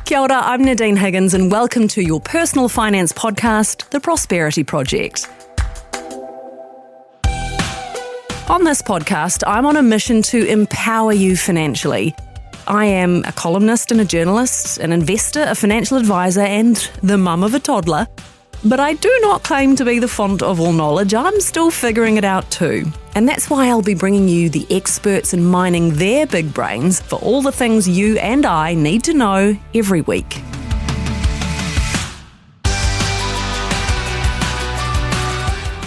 Kia ora, I'm Nadine.Higgins and welcome to your personal finance podcast, The Prosperity Project. On this podcast, I'm on a mission to empower you financially. I am a columnist and a journalist, an investor, a financial advisor, and the mum of a toddler. But I do not claim to be the font of all knowledge. I'm still figuring it out too. And that's why I'll be bringing you the experts and mining their big brains for all the things you and I need to know every week.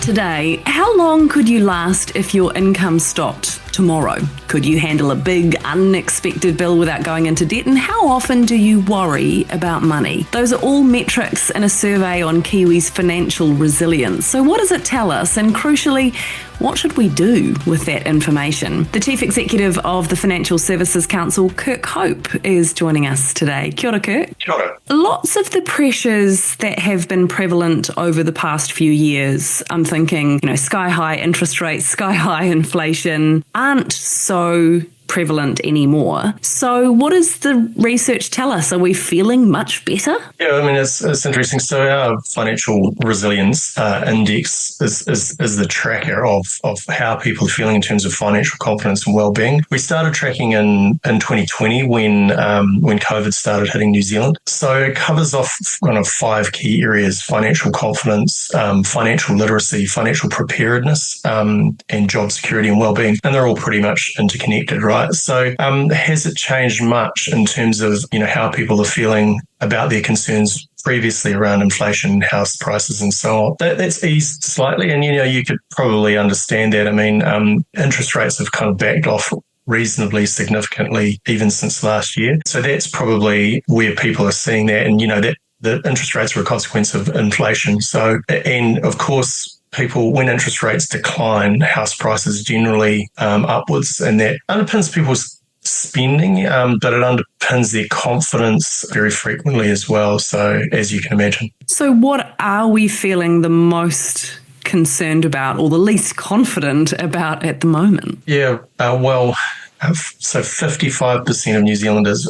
Today, how long could you last if your income stopped tomorrow? Could you handle a big, unexpected bill without going into debt? And how often do you worry about money? Those are all metrics in a survey on Kiwis' financial resilience. So what does it tell us? And crucially, what should we do with that information? The Chief Executive of the Financial Services Council, Kirk Hope, is joining us today. Kia ora, Kirk. Kia ora. Lots of the pressures that have been prevalent over the past few years, I'm thinking, sky high interest rates, sky high inflation, aren't so prevalent anymore. So what does the research tell us? Are we feeling much better? Yeah, it's interesting. So our financial resilience index is the tracker of how people are feeling in terms of financial confidence and well-being. We started tracking in 2020 when COVID started hitting New Zealand. So it covers off kind of 5 key areas: financial confidence, financial literacy, financial preparedness, and job security and well-being. And they're all pretty much interconnected, right? So has it changed much in terms of, how people are feeling about their concerns previously around inflation, house prices and so on? That's eased slightly, and, you could probably understand that. Interest rates have kind of backed off reasonably significantly even since last year. So that's probably where people are seeing that, and, that the interest rates are a consequence of inflation. So, and of course, when interest rates decline, house prices generally upwards, and that underpins people's spending, but it underpins their confidence very frequently as well. So, as you can imagine. So what are we feeling the most concerned about or the least confident about at the moment? Yeah, so 55% of New Zealanders,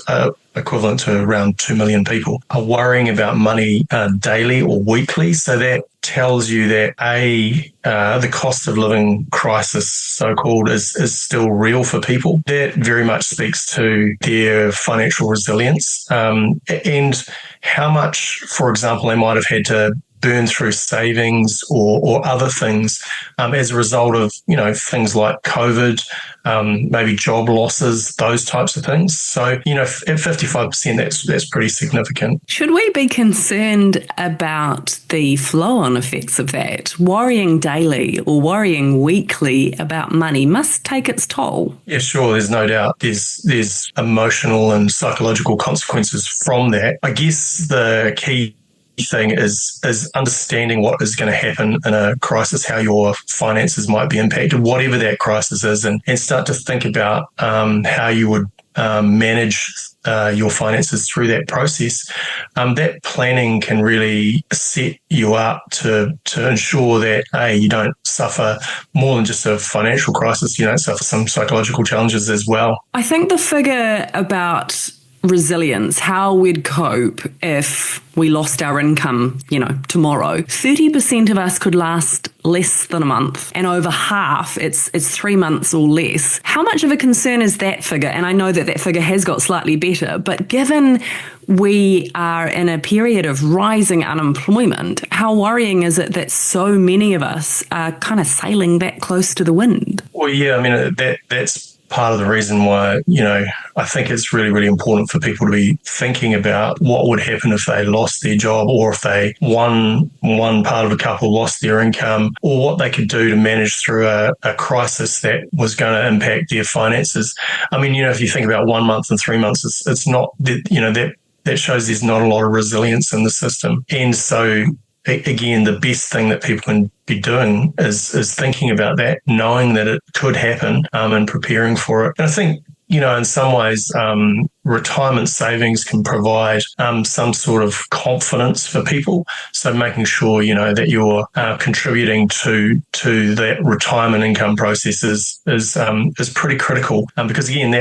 equivalent to around 2 million people, are worrying about money daily or weekly. So that tells you that the cost of living crisis, so-called, is still real for people. That very much speaks to their financial resilience, and how much, for example, they might have had to burn through savings or other things as a result of, things like COVID, maybe job losses, those types of things. So, at 55%, that's pretty significant. Should we be concerned about the flow-on effects of that? Worrying daily or worrying weekly about money must take its toll. Yeah, sure. There's no doubt. There's emotional and psychological consequences from that. I guess the key thing is understanding what is going to happen in a crisis, how your finances might be impacted, whatever that crisis is, and start to think about how you would manage your finances through that process. That planning can really set you up to ensure that you don't suffer more than just a financial crisis. You don't suffer some psychological challenges as well. I think the figure about resilience, how we'd cope if we lost our income, tomorrow. 30% of us could last less than a month, and over half, it's 3 months or less. How much of a concern is that figure? And I know that figure has got slightly better, but given we are in a period of rising unemployment, how worrying is it that so many of us are kind of sailing that close to the wind? Well, yeah, that's part of the reason why, I think it's really, really important for people to be thinking about what would happen if they lost their job, or if one part of a couple lost their income, or what they could do to manage through a crisis that was going to impact their finances. If you think about 1 month and 3 months, it's not, that shows there's not a lot of resilience in the system. And so, again, the best thing that people can be doing is thinking about that, knowing that it could happen, and preparing for it. And I think, in some ways, retirement savings can provide some sort of confidence for people. So making sure, that you're contributing to that retirement income process is pretty critical. Because again,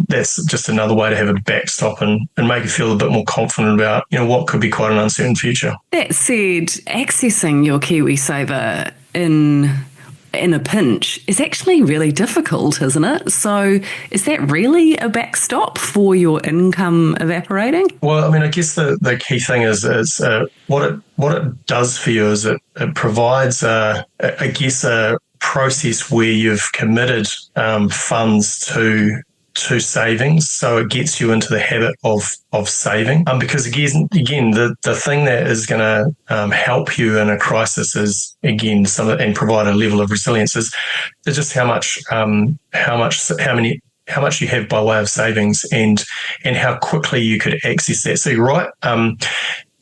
that's just another way to have a backstop and make you feel a bit more confident about, what could be quite an uncertain future. That said, accessing your KiwiSaver in a pinch is actually really difficult, isn't it? So is that really a backstop for your income evaporating? Well, I guess the key thing is what it does for you is it provides a process where you've committed funds to savings, so it gets you into the habit of saving. Because again, the thing that is going to help you in a crisis is and provide a level of resilience is just how much you have by way of savings and how quickly you could access that. So you're right.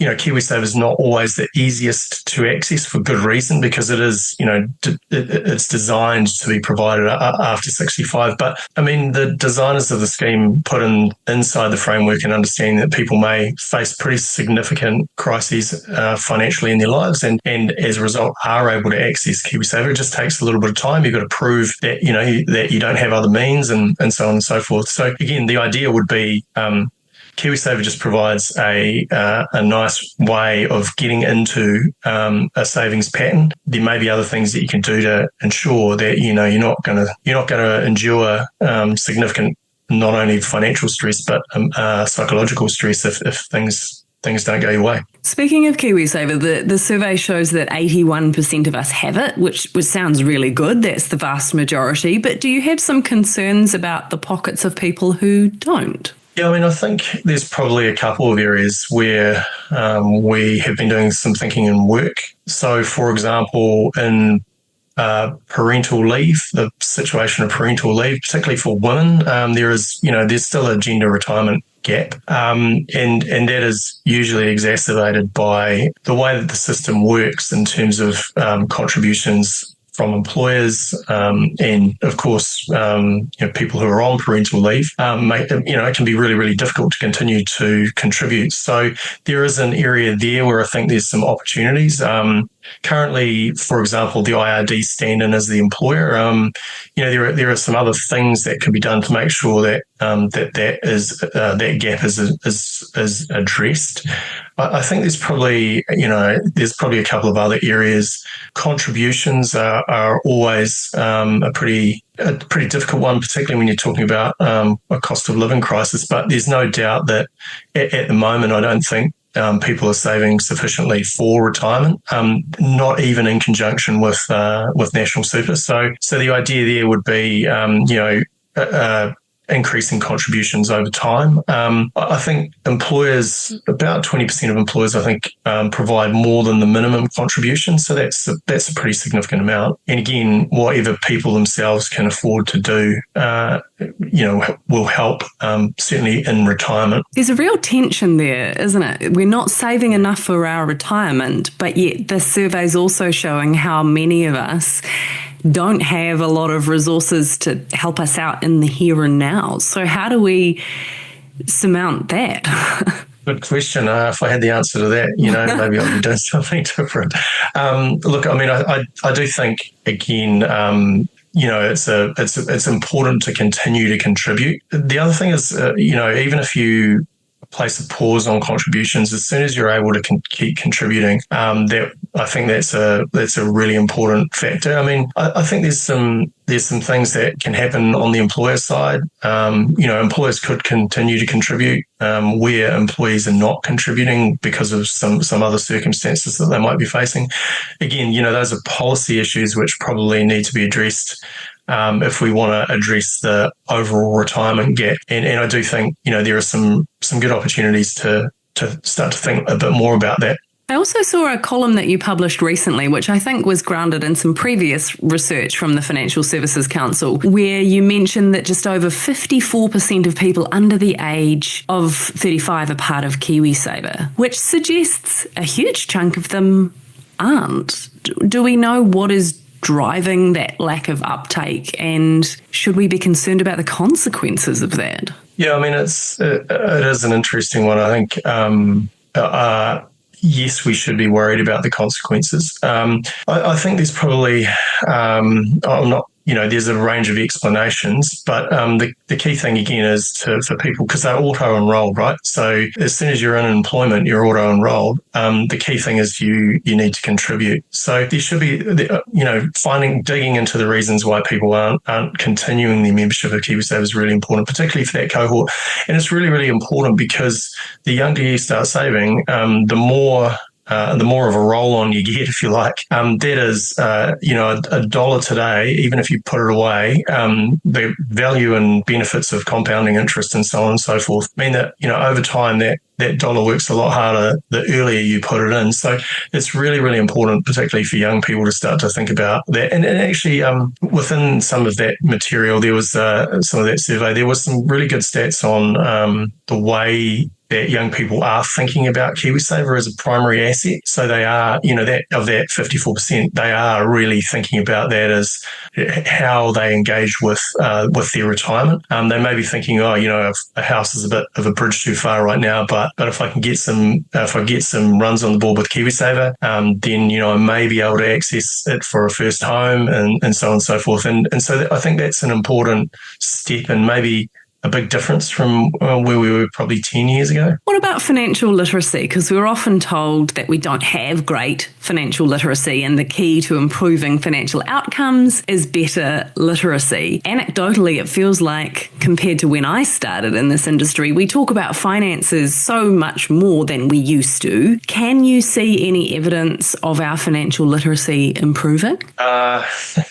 KiwiSaver is not always the easiest to access for good reason, because it is, it's designed to be provided after 65. But the designers of the scheme put inside the framework and understanding that people may face pretty significant crises financially in their lives, and as a result are able to access KiwiSaver. It just takes a little bit of time. You've got to prove that that you don't have other means and so on and so forth. So again, the idea would be KiwiSaver just provides a nice way of getting into a savings pattern. There may be other things that you can do to ensure that you're not going to endure significant not only financial stress but psychological stress if things don't go your way. Speaking of KiwiSaver, the survey shows that 81% of us have it, which sounds really good. That's the vast majority. But do you have some concerns about the pockets of people who don't? Yeah, I think there's probably a couple of areas where we have been doing some thinking in work. So, for example, in parental leave, the situation of parental leave, particularly for women, there's still a gender retirement gap, and that is usually exacerbated by the way that the system works in terms of contributions from employers, and of course, people who are on parental leave, it can be really, really difficult to continue to contribute. So there is an area there where I think there's some opportunities. Currently, for example, the IRD stand-in as the employer, there are some other things that could be done to make sure that that gap is addressed. I think there's probably a couple of other areas. Contributions are always a pretty difficult one, particularly when you're talking about a cost of living crisis. But there's no doubt that at the moment, I don't think people are saving sufficiently for retirement, not even in conjunction with national super. So the idea there would be, increasing contributions over time. I think employers, about 20% of employers, I think, provide more than the minimum contribution. So that's a pretty significant amount. And again, whatever people themselves can afford to do, will help, certainly in retirement. There's a real tension there, isn't it? We're not saving enough for our retirement, but yet the survey's also showing how many of us don't have a lot of resources to help us out in the here and now. So how do we surmount that? Good question. If I had the answer to that, maybe I'd be doing something different. Look, I do think, again, it's important to continue to contribute. The other thing is, even if you place a pause on contributions, as soon as you're able to keep contributing, I think that's a really important factor. I think there's some things that can happen on the employer side. Employers could continue to contribute where employees are not contributing because of some other circumstances that they might be facing. Again, those are policy issues which probably need to be addressed if we want to address the overall retirement gap. And I do think, there are some good opportunities to start to think a bit more about that. I also saw a column that you published recently, which I think was grounded in some previous research from the Financial Services Council, where you mentioned that just over 54% of people under the age of 35 are part of KiwiSaver, which suggests a huge chunk of them aren't. Do we know what is driving that lack of uptake? And should we be concerned about the consequences of that? Yeah, I mean, it is an interesting one. I think, yes, we should be worried about the consequences. I think there's probably, I'm not, there's a range of explanations, but the key thing again is for people, because they're auto-enrolled, right? So as soon as you're in employment, you're auto-enrolled. The key thing is you need to contribute. So there should be, digging into the reasons why people aren't continuing their membership of KiwiSaver is really important, particularly for that cohort. And it's really, really important because the younger you start saving, the more of a roll-on you get, if you like. That is, $1 today, even if you put it away, the value and benefits of compounding interest and so on and so forth mean that, over time that dollar works a lot harder the earlier you put it in. So it's really, really important, particularly for young people, to start to think about that. And actually, within some of that material, there was some of that survey, there was some really good stats on the way that young people are thinking about KiwiSaver as a primary asset. So they are, that of that 54%, they are really thinking about that as how they engage with their retirement. They may be thinking, a house is a bit of a bridge too far right now, but if I can get some runs on the board with KiwiSaver, then I may be able to access it for a first home and so on and so forth. And so I think that's an important step, and maybe a big difference from where we were probably 10 years ago. What about financial literacy? Because we're often told that we don't have great financial literacy, and the key to improving financial outcomes is better literacy. Anecdotally, it feels like, compared to when I started in this industry, we talk about finances so much more than we used to. Can you see any evidence of our financial literacy improving?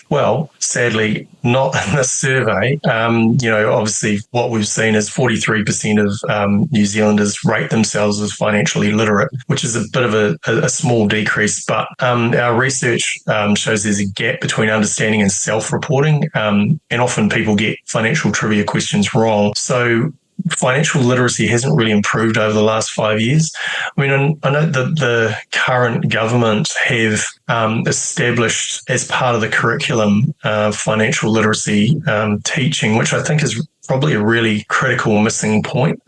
Well, sadly, not in this survey. Obviously, what we've seen is 43% of New Zealanders rate themselves as financially literate, which is a bit of a small decrease. But our research shows there's a gap between understanding and self-reporting, and often people get financial trivia questions wrong. So financial literacy hasn't really improved over the last 5 years. I mean, I know that the current government have established as part of the curriculum financial literacy teaching, which I think is probably a really critical missing point.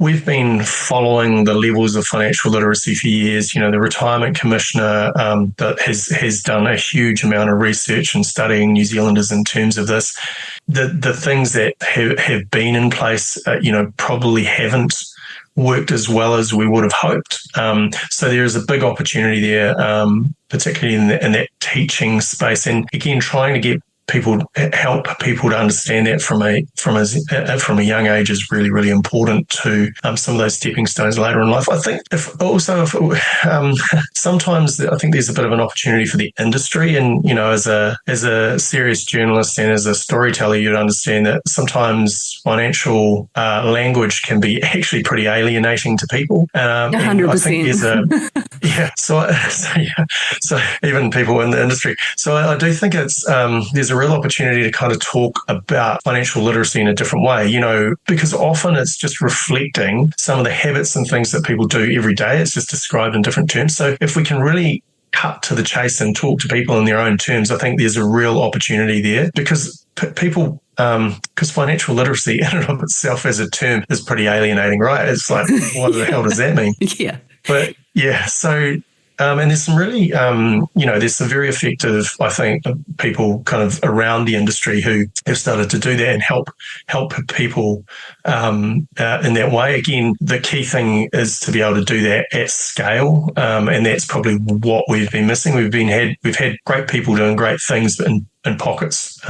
We've been following the levels of financial literacy for years. The Retirement Commissioner that has done a huge amount of research and studying New Zealanders in terms of this. The things that have been in place, probably haven't worked as well as we would have hoped. So there is a big opportunity there, particularly in that teaching space. And again, trying to help people to understand that from a young age is really, really important to some of those stepping stones later in life. I think sometimes I think there's a bit of an opportunity for the industry, and as a serious journalist and as a storyteller, you'd understand that sometimes financial language can be actually pretty alienating to people. 100%. I think so even people in the industry. So I do think there's a real opportunity to kind of talk about financial literacy in a different way, because often it's just reflecting some of the habits and things that people do every day. It's just described in different terms. So if we can really cut to the chase and talk to people in their own terms, I think there's a real opportunity there, because because financial literacy in and of itself as a term is pretty alienating, right? It's like, what the hell does that mean? Yeah. But yeah, so and there's some really, there's some very effective, I think, people kind of around the industry who have started to do that and help people in that way. Again, the key thing is to be able to do that at scale, and that's probably what we've been missing. We've had great people doing great things in pockets,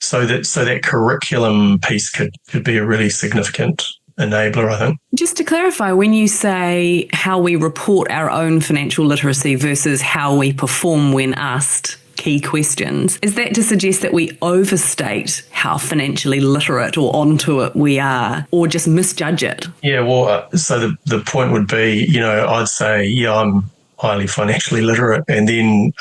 so that curriculum piece could be a really significant enabler, I think. Just to clarify, when you say how we report our own financial literacy versus how we perform when asked key questions, is that to suggest that we overstate how financially literate or onto it we are, or just misjudge it? Yeah, well, so the point would be, I'd say, I'm highly financially literate, and then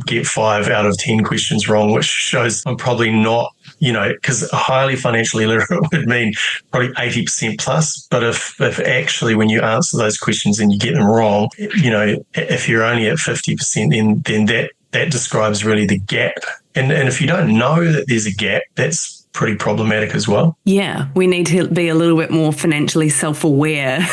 get 5 out of 10 questions wrong, which shows I'm probably not, because highly financially literate would mean probably 80% plus. But if actually when you answer those questions and you get them wrong, if you're only at 50%, then that describes really the gap And if you don't know that there's a gap, that's pretty problematic as well. Yeah, we need to be a little bit more financially self-aware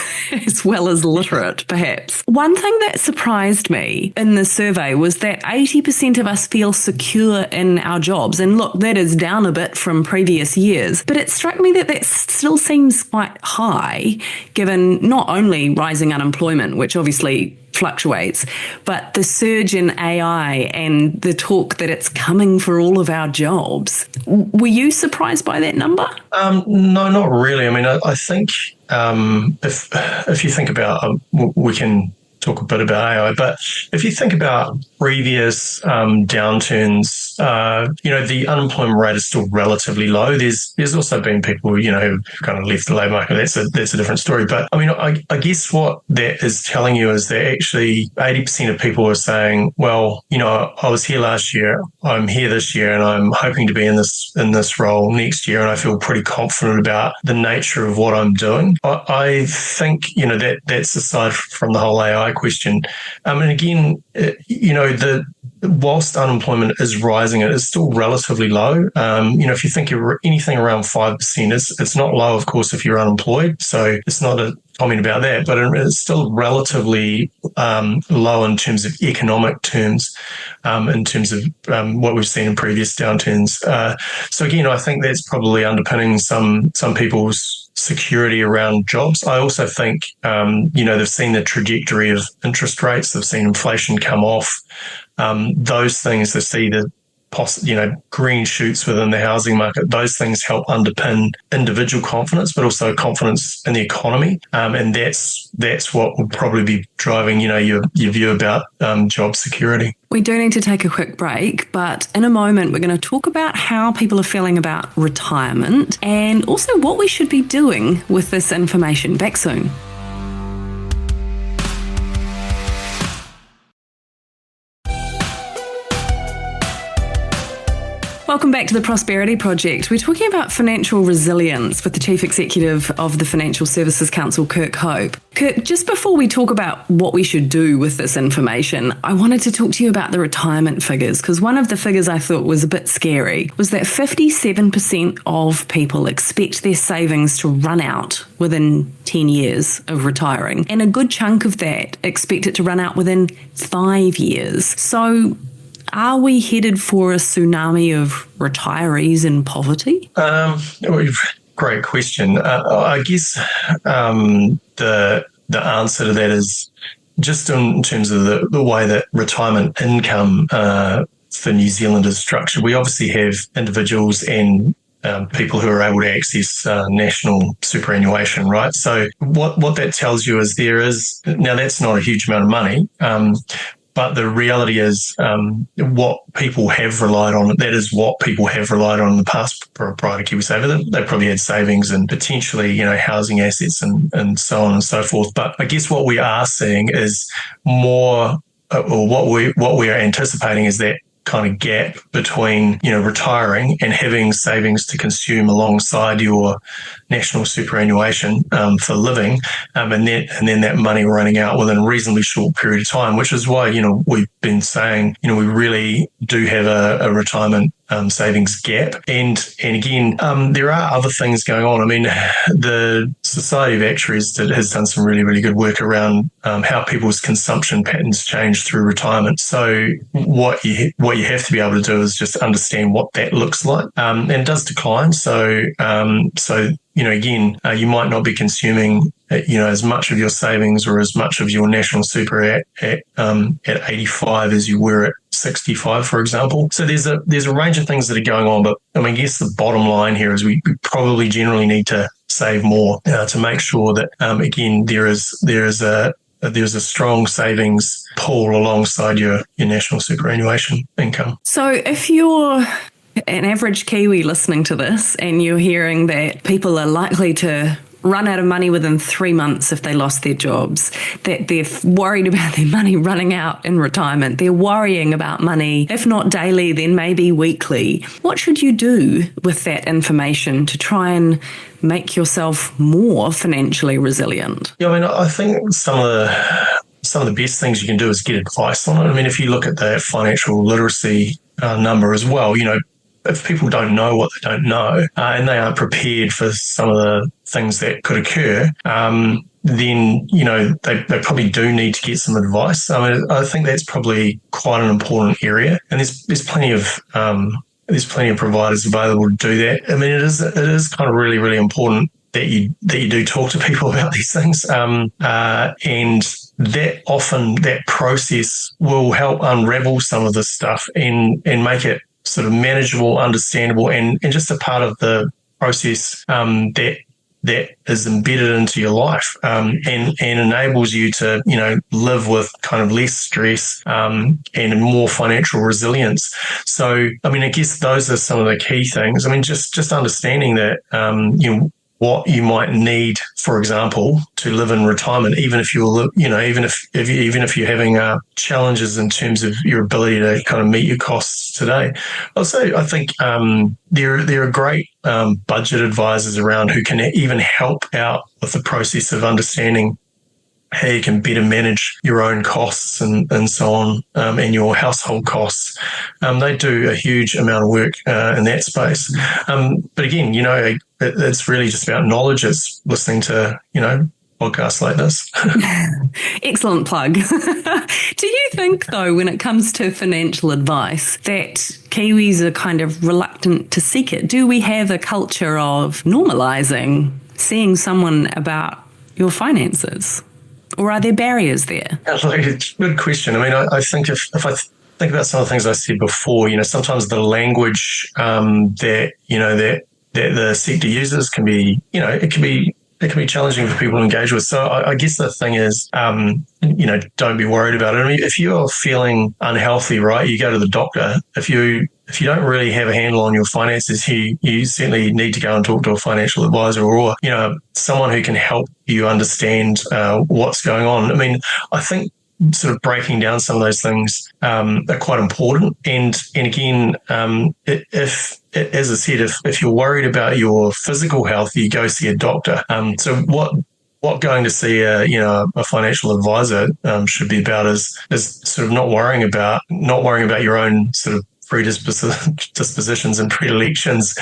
as well as literate, perhaps. One thing that surprised me in the survey was that 80% of us feel secure in our jobs. And look, that is down a bit from previous years, but it struck me that still seems quite high, given not only rising unemployment, which obviously fluctuates, but the surge in AI and the talk that it's coming for all of our jobs. Were you surprised by that number? No, not really. I mean, I think if you think about, we can talk a bit about AI, but if you think about previous downturns, the unemployment rate is still relatively low. There's also been people, who've kind of left the labour market. That's a different story. But I mean, I guess what that is telling you is that actually 80% of people are saying, well, I was here last year, I'm here this year, and I'm hoping to be in this role next year, and I feel pretty confident about the nature of what I'm doing. I think that's aside from the whole AI question. And again, whilst unemployment is rising, it is still relatively low. If you think of anything around 5%, it's not low, of course, if you're unemployed. So it's not a comment about that, but it's still relatively low in terms of economic terms, in terms of what we've seen in previous downturns. So again, I think that's probably underpinning some people's security around jobs. I also think, they've seen the trajectory of interest rates, they've seen inflation come off. Those things, they see the green shoots within the housing market. Those things help underpin individual confidence, but also confidence in the economy. And that's what will probably be driving, your view about job security. We do need to take a quick break, but in a moment, we're going to talk about how people are feeling about retirement and also what we should be doing with this information. Back soon. Welcome back to the Prosperity Project. We're talking about financial resilience with the Chief Executive of the Financial Services Council, Kirk Hope. Kirk, just before we talk about what we should do with this information, I wanted to talk to you about the retirement figures, because one of the figures I thought was a bit scary was that 57% of people expect their savings to run out within 10 years of retiring, and a good chunk of that expect it to run out within 5 years. So are we headed for a tsunami of retirees in poverty? Great question. I guess the answer to that is just in terms of the way that retirement income for New Zealand is structured. We obviously have individuals and people who are able to access national superannuation, right? So what that tells you is now that's not a huge amount of money, but the reality is what people have relied on, that is what people have relied on in the past prior to KiwiSaver. They probably had savings and potentially, housing assets and so on and so forth. But I guess what we are seeing is more, or what we are anticipating is that kind of gap between, retiring and having savings to consume alongside your national superannuation for living, and then that money running out within a reasonably short period of time, which is why, we've been saying, we really do have a retirement savings gap. And again, there are other things going on. I mean, the Society of Actuaries has done some really, really good work around how people's consumption patterns change through retirement. So what you have to be able to do is just understand what that looks like. And it does decline. So again, you might not be consuming, as much of your savings or as much of your national super at 85 as you were at 65, for example. So there's a range of things that are going on, but I guess the bottom line here is we probably generally need to save more to make sure that again there is a strong savings pool alongside your national superannuation income. So if you're an average Kiwi listening to this and you're hearing that people are likely to run out of money within 3 months if they lost their jobs, that they're worried about their money running out in retirement, they're worrying about money, if not daily, then maybe weekly, what should you do with that information to try and make yourself more financially resilient? Yeah, I think some of the best things you can do is get advice on it. If you look at the financial literacy number as well. If people don't know what they don't know, and they aren't prepared for some of the things that could occur, then, they probably do need to get some advice. I mean, I think that's probably quite an important area. And there's plenty of providers available to do that. I mean, it is kind of really, really important that you do talk to people about these things. And that process will help unravel some of this stuff and make it sort of manageable, understandable, and just a part of the process that is embedded into your life, and enables you to, live with kind of less stress, and more financial resilience. So, I mean, I guess those are some of the key things. I mean, just understanding that, what you might need, for example, to live in retirement, even if you're, even if you're having challenges in terms of your ability to kind of meet your costs today. Also, I think there are great budget advisors around who can even help out with the process of understanding how you can better manage your own costs and so on, and your household costs. They do a huge amount of work in that space. But again, it's really just about knowledge. It's listening to, podcasts like this. Excellent plug. Do you think, though, when it comes to financial advice, that Kiwis are kind of reluctant to seek it? Do we have a culture of normalising seeing someone about your finances? Or are there barriers there? It's a good question. I mean, I think if I think about some of the things I said before, sometimes the language that the sector uses can be, it can be challenging for people to engage with. So I guess the thing is, don't be worried about it. I mean, if you're feeling unhealthy, right, you go to the doctor. If you don't really have a handle on your finances, you certainly need to go and talk to a financial advisor or, someone who can help you understand what's going on. I mean, I think sort of breaking down some of those things are quite important. And again, as I said, if you're worried about your physical health, you go see a doctor. So what going to see a financial advisor should be about is sort of not worrying about your own sort of predispositions and predilections,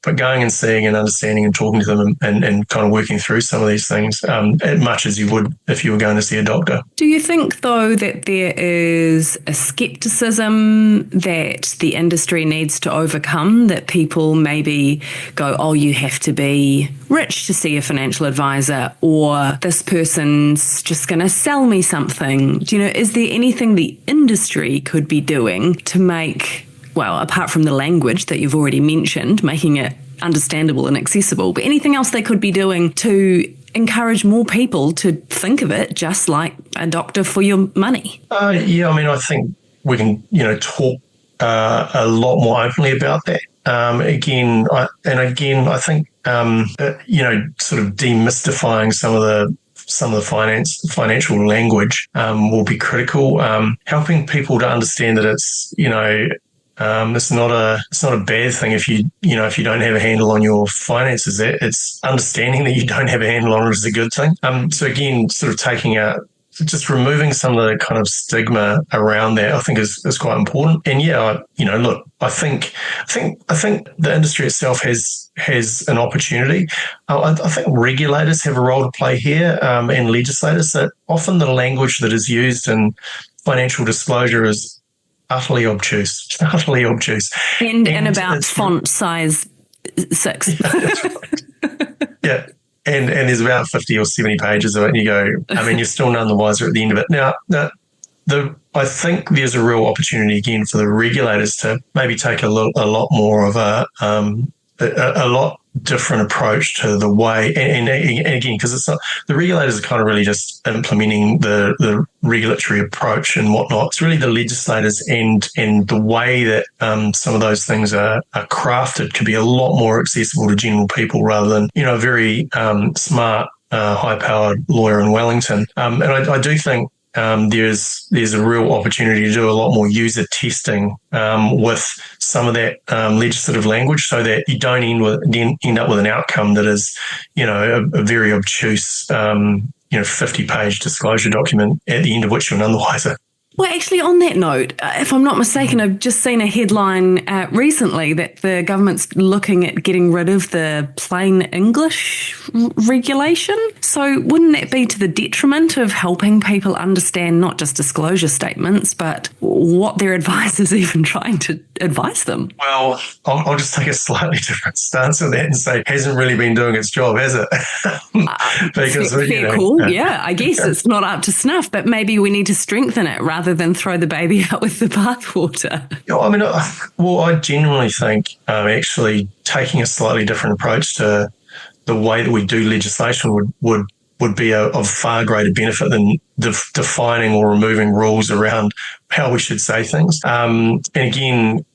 but going and seeing and understanding and talking to them and kind of working through some of these things as much as you would if you were going to see a doctor. Do you think, though, that there is a skepticism that the industry needs to overcome, that people maybe go, oh, you have to be rich to see a financial advisor, or this person's just going to sell me something? Is there anything the industry could be doing to make, well, apart from the language that you've already mentioned, making it understandable and accessible, but anything else they could be doing to encourage more people to think of it just like a doctor for your money? Yeah, I mean, I think we can, talk a lot more openly about that. I think, sort of demystifying some of the financial language will be critical. Helping people to understand that it's, it's not a bad thing if you don't have a handle on your finances. It's understanding that you don't have a handle on it is a good thing. So again, sort of just removing some of the kind of stigma around that, I think is quite important. And yeah, look, I think the industry itself has an opportunity. I think regulators have a role to play here, and legislators. That often the language that is used in financial disclosure is utterly obtuse. And about font size 6. Yeah. And there's about 50 or 70 pages of it, and you go, I mean, you're still none the wiser at the end of it. Now, I think there's a real opportunity again for the regulators to maybe take a lot more of a lot different approach to the way, and again, because it's not, the regulators are kind of really just implementing the regulatory approach and whatnot. It's really the legislators and the way that some of those things are crafted could be a lot more accessible to general people rather than, a very smart, high-powered lawyer in Wellington. And I do think there's a real opportunity to do a lot more user testing with some of that legislative language, so that you don't end up with an outcome that is, a very obtuse, 50-page disclosure document at the end of which you're none the wiser. Well, actually, on that note, if I'm not mistaken, I've just seen a headline recently that the government's looking at getting rid of the plain English regulation. So wouldn't that be to the detriment of helping people understand not just disclosure statements, but what their advisor is even trying to advise them? Well, I'll just take a slightly different stance on that and say it hasn't really been doing its job, has it? Because, fair call. Yeah, I guess it's not up to snuff, but maybe we need to strengthen it rather than throw the baby out with the bathwater. I mean, I genuinely think actually taking a slightly different approach to the way that we do legislation would be of far greater benefit than defining or removing rules around how we should say things. And again,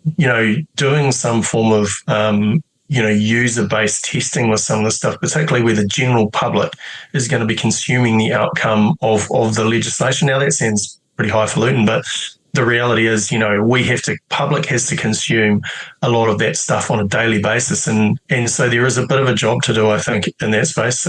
doing some form of user-based testing with some of the stuff, particularly where the general public is going to be consuming the outcome of the legislation. Now, that sounds pretty highfalutin, but the reality is, public has to consume a lot of that stuff on a daily basis. And so there is a bit of a job to do, I think, in that space.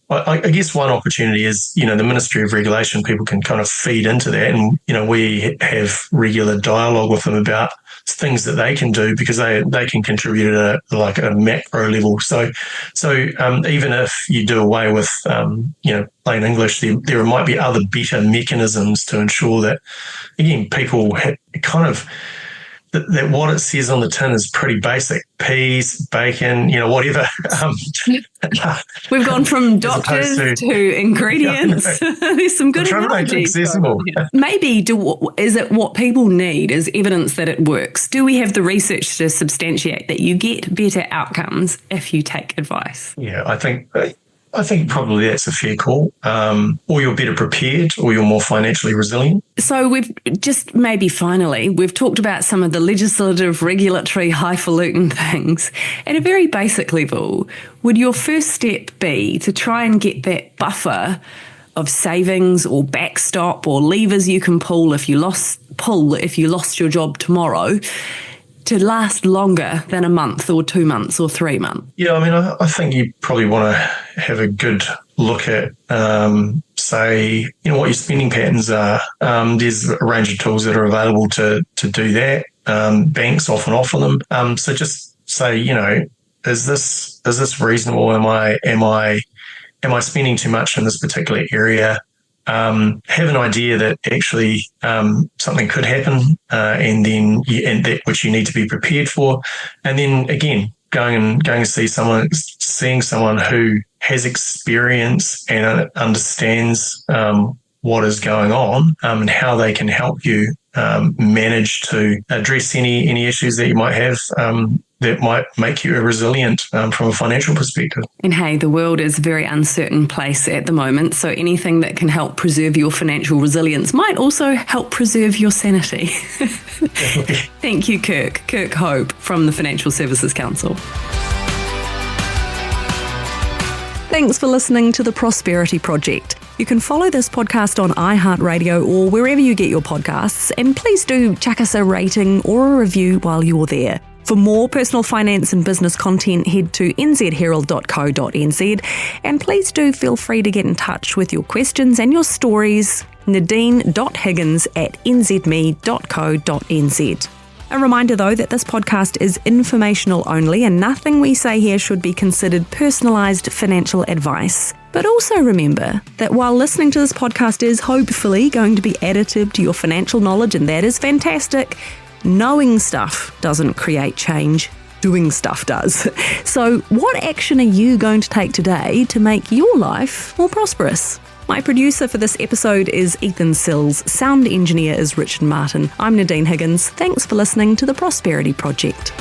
I guess one opportunity is, the Ministry of Regulation, people can kind of feed into that. And, we have regular dialogue with them about things that they can do because they can contribute at a macro level. So even if you do away with, plain English, there might be other better mechanisms to ensure that, again, people kind of, that what it says on the tin is pretty basic. Peas, bacon, whatever. We've gone from doctors to ingredients. There's some good analogies. Accessible. Maybe is it what people need is evidence that it works? Do we have the research to substantiate that you get better outcomes if you take advice? Yeah, I think probably that's a fair call. Or you're better prepared or you're more financially resilient. So we've talked about some of the legislative, regulatory, highfalutin things. At a very basic level, would your first step be to try and get that buffer of savings or backstop or levers you can pull if you lost your job tomorrow to last longer than a month or 2 months or 3 months? Yeah, I mean, I think you probably want to have a good look at, say, what your spending patterns are. There's a range of tools that are available to do that. Banks often offer them. So just say, is this reasonable? Am I spending too much in this particular area? Have an idea that actually something could happen, and that which you need to be prepared for, and then again going to seeing someone who has experience and understands what is going on, and how they can help you manage to address any issues that you might have that might make you resilient from a financial perspective. And hey, the world is a very uncertain place at the moment, so anything that can help preserve your financial resilience might also help preserve your sanity. Thank you, Kirk. Kirk Hope from the Financial Services Council. Thanks for listening to The Prosperity Project. You can follow this podcast on iHeartRadio or wherever you get your podcasts, and please do chuck us a rating or a review while you're there. For more personal finance and business content, head to nzherald.co.nz, and please do feel free to get in touch with your questions and your stories. nadine.higgins at nzme.co.nz. A reminder, though, that this podcast is informational only, and nothing we say here should be considered personalised financial advice. But also remember that while listening to this podcast is hopefully going to be additive to your financial knowledge, and that is fantastic, knowing stuff doesn't create change. Doing stuff does. So what action are you going to take today to make your life more prosperous? My producer for this episode is Ethan Sills. Sound engineer is Richard Martin. I'm Nadine Higgins. Thanks for listening to The Prosperity Project.